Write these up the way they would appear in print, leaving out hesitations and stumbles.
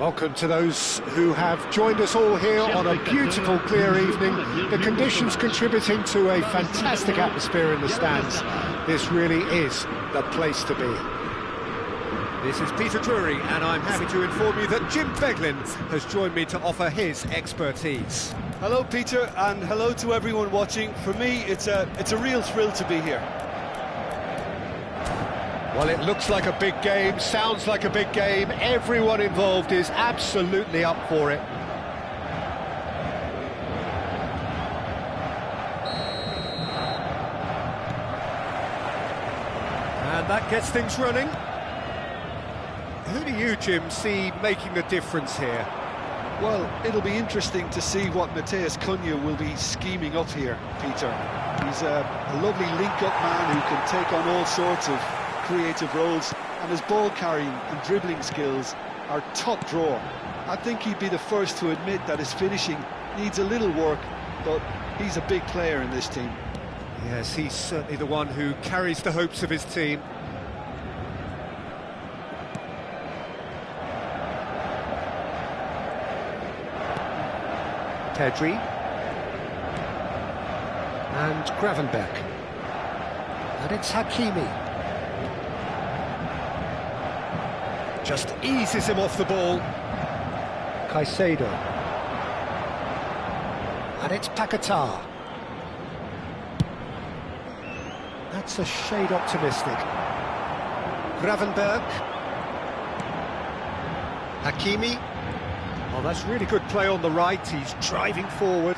Welcome to those who have joined us all here on a beautiful, clear evening. The conditions contributing to a fantastic atmosphere in the stands. This really is the place to be. This is Peter Drury, and I'm happy to inform you that Jim Beglin has joined me to offer his expertise. Hello, Peter, and hello to everyone watching. For me, it's a real thrill to be here. Well, it looks like a big game, sounds like a big game. Everyone involved is absolutely up for it. And that gets things running. Who do you, Jim, see making the difference here? Well, it'll be interesting to see what Matheus Cunha will be scheming up here, Peter. He's a lovely link-up man who can take on all sorts of creative roles, and his ball carrying and dribbling skills are top drawer. I think he'd be the first to admit that his finishing needs a little work, but he's a big player in this team. Yes, he's certainly the one who carries the hopes of his team. Pedri and Gravenberch, and it's Hakimi. Just eases him off the ball. Caicedo. And it's Paquetá. That's a shade optimistic. Gravenberch. Hakimi. Oh, that's really good play on the right. He's driving forward.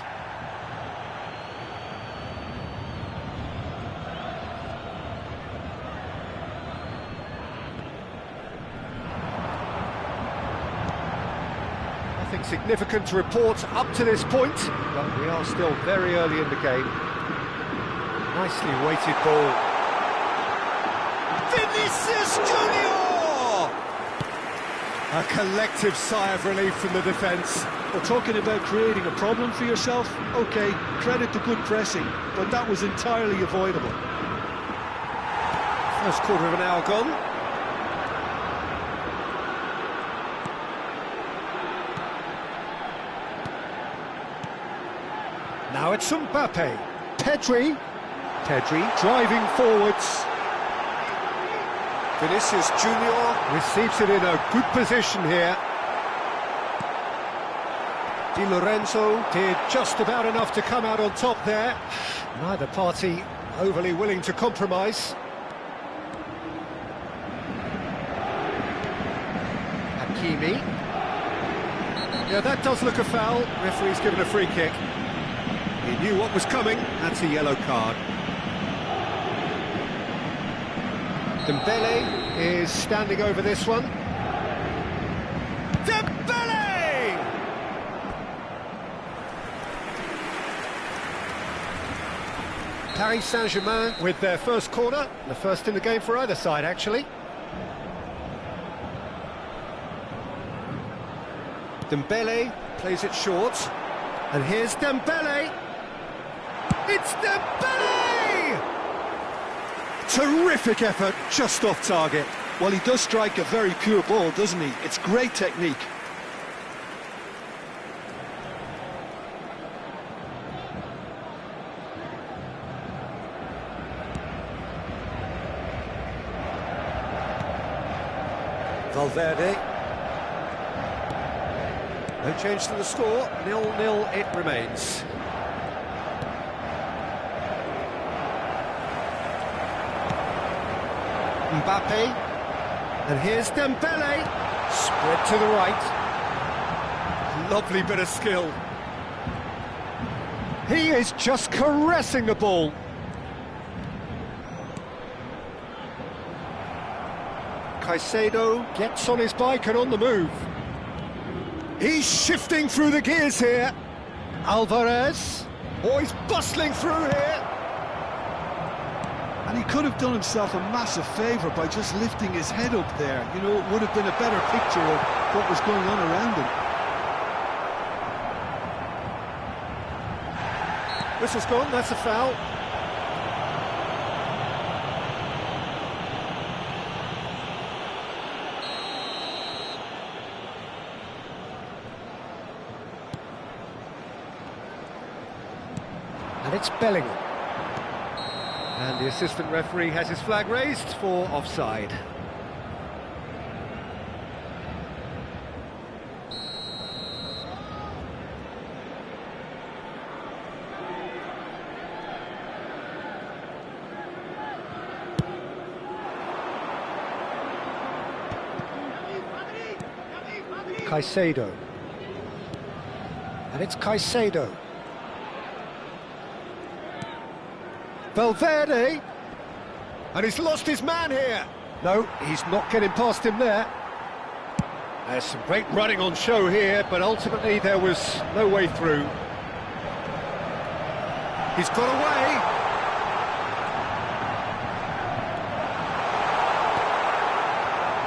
Nothing significant to report up to this point, but we are still very early in the game. Nicely weighted ball. Vinicius Junior! A collective sigh of relief from the defence. Well, talking about creating a problem for yourself, OK, credit to good pressing, but that was entirely avoidable. First quarter of an hour gone. Now it's Mbappe. Pedri driving forwards. Vinicius Junior receives it in a good position here. Di Lorenzo did just about enough to come out on top there. Neither party overly willing to compromise. Hakimi. Yeah, that does look a foul. Referee's given a free kick. He knew what was coming. That's a yellow card. Dembele is standing over this one. Dembele! Paris Saint-Germain with their first corner. The first in the game for either side, actually. Dembele plays it short. And here's Dembele. It's Dembele! Terrific effort, just off target. Well, he does strike a very pure ball, doesn't he? It's great technique. Valverde. No change to the score, 0-0 it remains. Mbappe, and here's Dembele, spread to the right. Lovely bit of skill. He is just caressing the ball. Caicedo gets on his bike and on the move. He's shifting through the gears here. Alvarez, oh, he's bustling through here. And he could have done himself a massive favour by just lifting his head up there. You know, it would have been a better picture of what was going on around him. Whistle's gone, that's a foul. And it's Bellingham. And the assistant referee has his flag raised for offside. Caicedo. And it's Caicedo. Valverde. And he's lost his man here. No, he's not getting past him there. There's some great running on show here, but ultimately there was no way through. He's got away.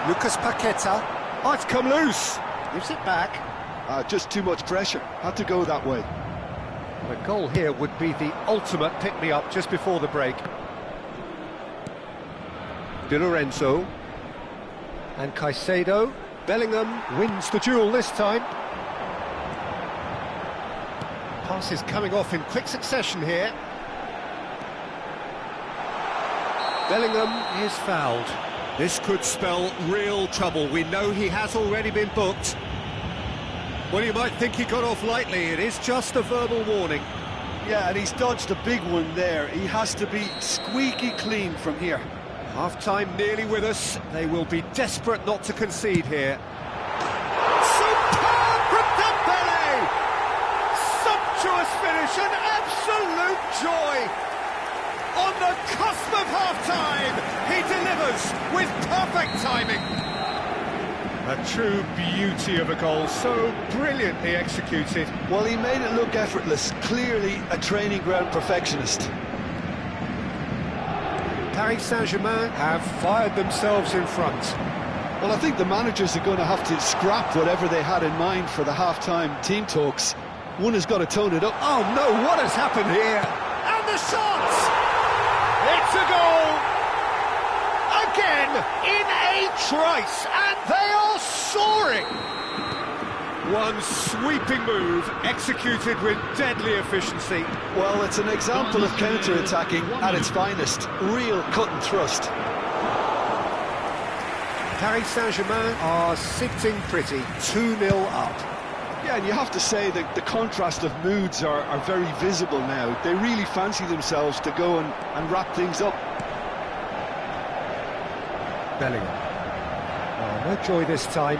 Lucas Paqueta. Oh, it's come loose. Gives it back. Just too much pressure. Had to go that way. The goal here would be the ultimate pick-me-up just before the break. Di Lorenzo. And Caicedo. Bellingham wins the duel this time. Passes coming off in quick succession here. Bellingham is fouled. This could spell real trouble. We know he has already been booked. Well, you might think he got off lightly. It is just a verbal warning. Yeah, and he's dodged a big one there. He has to be squeaky clean from here. Half-time nearly with us. They will be desperate not to concede here. Superb from Dembele! Sumptuous finish, an absolute joy! On the cusp of half-time, he delivers with perfect timing. A true beauty of a goal, so brilliantly executed. Well, he made it look effortless, clearly a training ground perfectionist. Paris Saint-Germain have fired themselves in front. Well, I think the managers are going to have to scrap whatever they had in mind for the half-time team talks. One has got to tone it up. Oh no, what has happened here? And the shot! It's a goal! Again, in a trice, and they are soaring! One sweeping move, executed with deadly efficiency. Well, it's an example of counter-attacking at its finest. Real cut and thrust. Paris Saint-Germain are sitting pretty, 2-0 up. Yeah, and you have to say that the contrast of moods are very visible now. They really fancy themselves to go and wrap things up. Bellingham. Oh, no joy this time.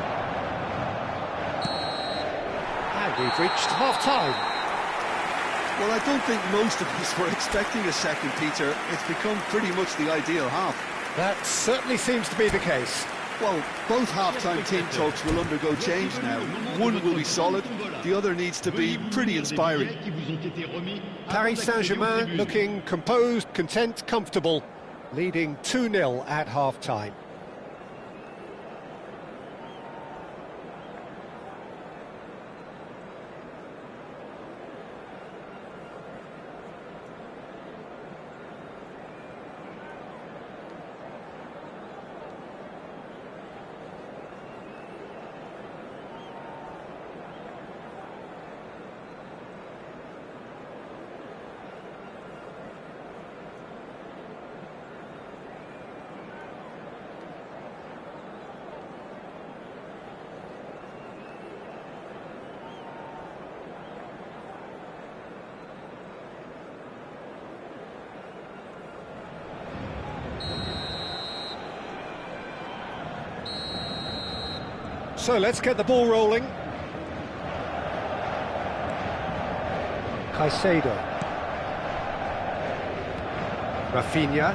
And we've reached half-time. Well, I don't think most of us were expecting a second, Peter. It's become pretty much the ideal half. That certainly seems to be the case. Well, both half-time team talks will undergo change now. One will be solid, the other needs to be pretty inspiring. Paris Saint-Germain looking composed, content, comfortable, leading 2-0 at half-time. So let's get the ball rolling. Caicedo. Rafinha.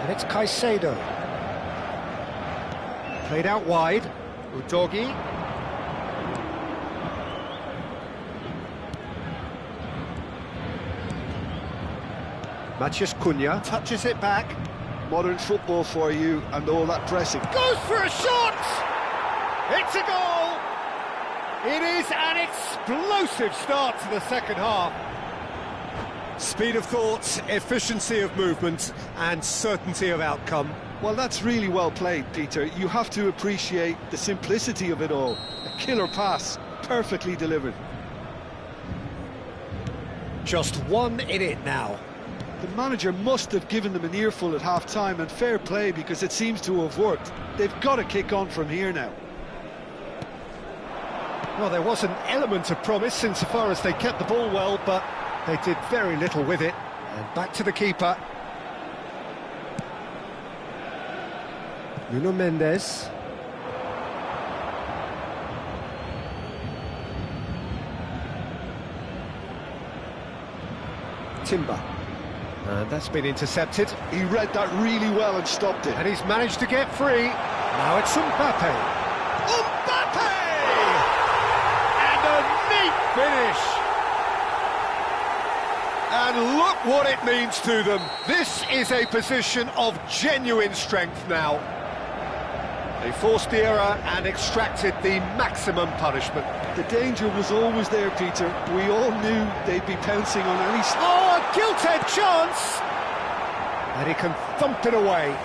And it's Caicedo. Played out wide. Udogi. Matheus Cunha touches it back. Modern football for you and all that pressing. Goes for a shot! It's a goal! It is an explosive start to the second half. Speed of thought, efficiency of movement and certainty of outcome. Well, that's really well played, Peter. You have to appreciate the simplicity of it all. A killer pass, perfectly delivered. Just 1 in it now. The manager must have given them an earful at half-time, and fair play, because it seems to have worked. They've got to kick on from here now. Well, there was an element of promise insofar as they kept the ball well, but they did very little with it. And back to the keeper. Nuno Mendes. Timber. And that's been intercepted. He read that really well and stopped it. And he's managed to get free. Now it's Mbappe. Mbappe! And a neat finish. And look what it means to them. This is a position of genuine strength now. They forced the error and extracted the maximum punishment. The danger was always there, Peter. We all knew they'd be pouncing on any... Oh, a gilt-edged chance! And he can thump it away.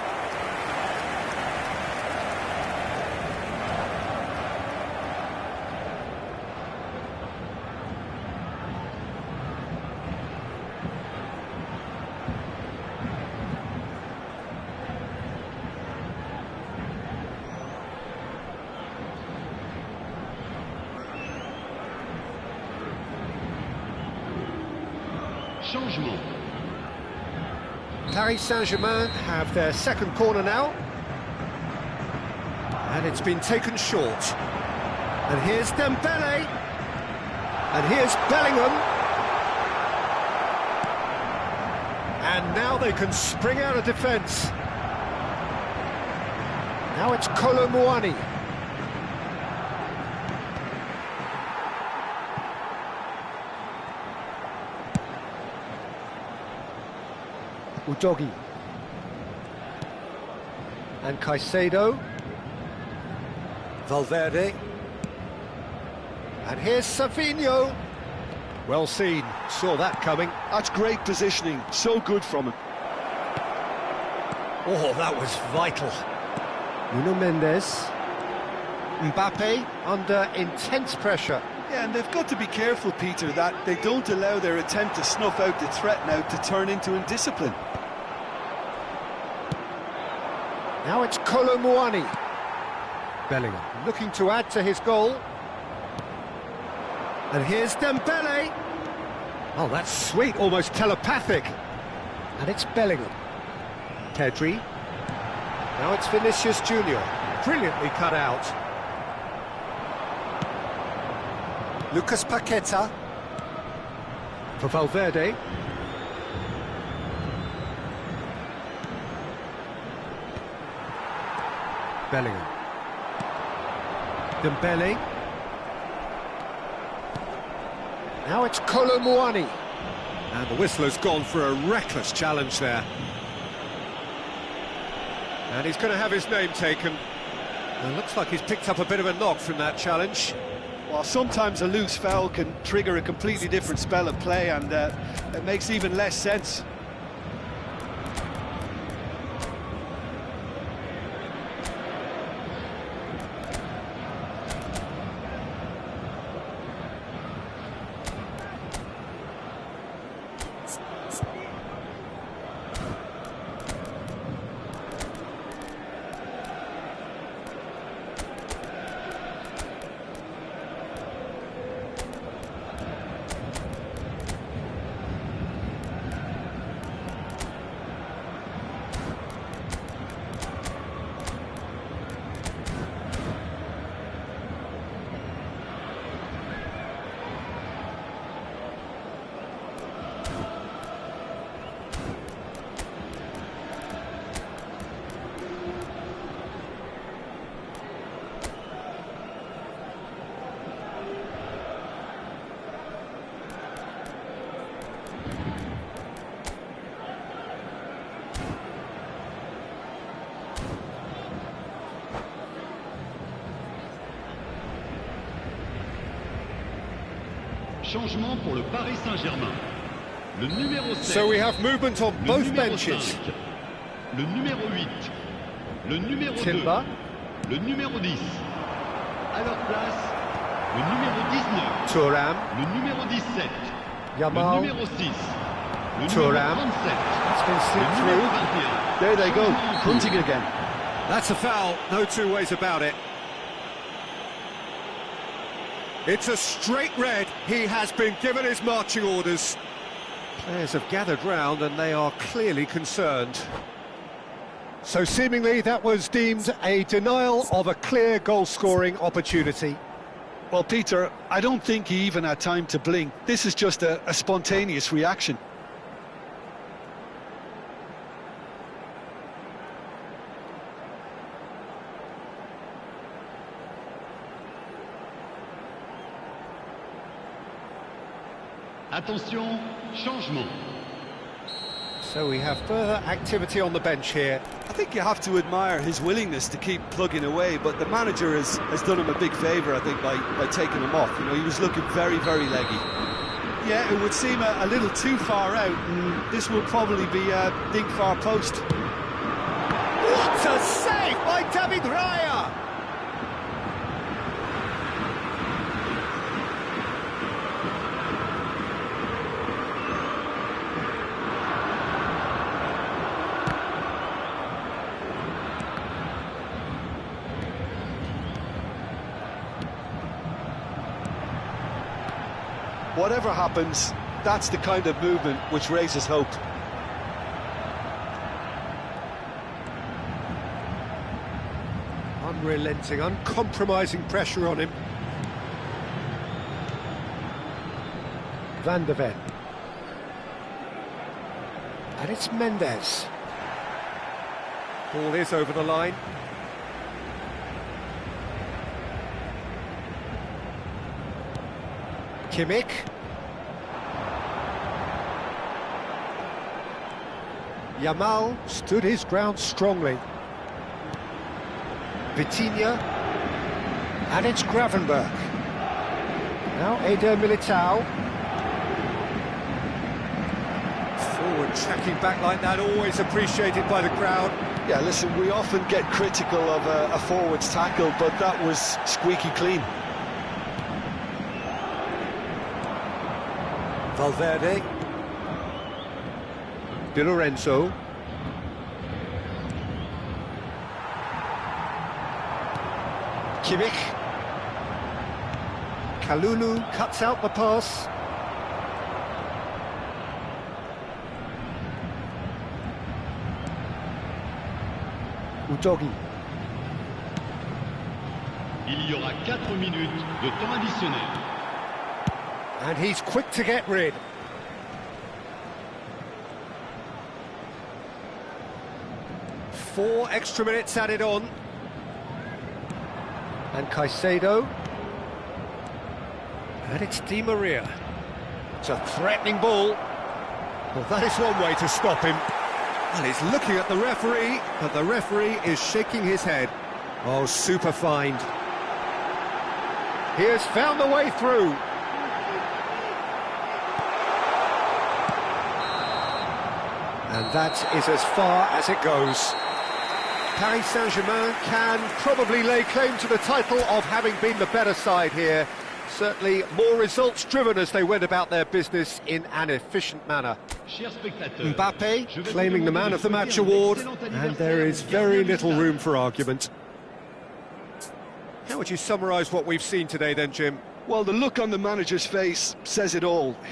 Changement. Paris Saint-Germain have their second corner now. And it's been taken short. And here's Dembele. And here's Bellingham. And now they can spring out of defence. Now it's Kolo Muani. Udogi. And Caicedo. Valverde. And here's Savinho. Well seen, saw that coming. That's great positioning, so good from him. Oh, that was vital. Nuno Mendes. Mbappe under intense pressure. Yeah, and they've got to be careful, Peter, that they don't allow their attempt to snuff out the threat now to turn into indiscipline. Now it's Kolo Muani. Bellingham looking to add to his goal. And here's Dembele. Oh, that's sweet, almost telepathic. And it's Bellingham. Pedri. Now it's Vinicius Junior. Brilliantly cut out. Lucas Paqueta. For Valverde. Bellingham. Dembele. Now it's Kolo Muani. And the whistle has gone for a reckless challenge there. And he's going to have his name taken. It looks like he's picked up a bit of a knock from that challenge. Well, sometimes a loose foul can trigger a completely different spell of play, and it makes even less sense. Changement pour le Paris Saint-Germain. Le numéro 7. So we have movement on both benches. 5, le numéro 8. le numéro 2, Timber. le numéro 10. À leur place, le numéro 19, Thuram. le numéro 17, Yamal. le numéro 6, le Thuram. numéro 37, It's been le slipped numéro through. 21. There they go, hunting again. That's a foul, no two ways about it. It's a straight red. He has been given his marching orders. Players have gathered round and they are clearly concerned. So seemingly that was deemed a denial of a clear goal-scoring opportunity. Well, Peter, I don't think he even had time to blink. This is just a spontaneous reaction. Attention, changement. So we have further activity on the bench here. I think you have to admire his willingness to keep plugging away, but the manager has done him a big favour, I think, by taking him off. You know, he was looking very, very leggy. Yeah, it would seem a little too far out, and this will probably be a big far post. What a save by David Raya! Whatever happens, that's the kind of movement which raises hope. Unrelenting, uncompromising pressure on him. Van de Ven. And it's Mendes. Ball is over the line. Kimmich. Yamal stood his ground strongly. Vitinha. And it's Gravenberch. Now Eder Militao. Forward tracking back like that, always appreciated by the crowd. Yeah, listen, we often get critical of a forward's tackle, but that was squeaky clean. Valverde. Di Lorenzo. Kimmich. Kalulu cuts out the pass. Udogi. Il y aura 4 minutes de temps additionnel. And he's quick to get rid. Four extra minutes added on. And Caicedo. And it's Di Maria. It's a threatening ball. Well, that is one way to stop him. And he's looking at the referee, but the referee is shaking his head. Oh, super find. He has found the way through. And that is as far as it goes. Paris Saint-Germain can probably lay claim to the title of having been the better side here. Certainly more results-driven as they went about their business in an efficient manner. Mbappe claiming the Man of the Match award, and there is very little room for argument. How would you summarise what we've seen today then, Jim? Well, the look on the manager's face says it all.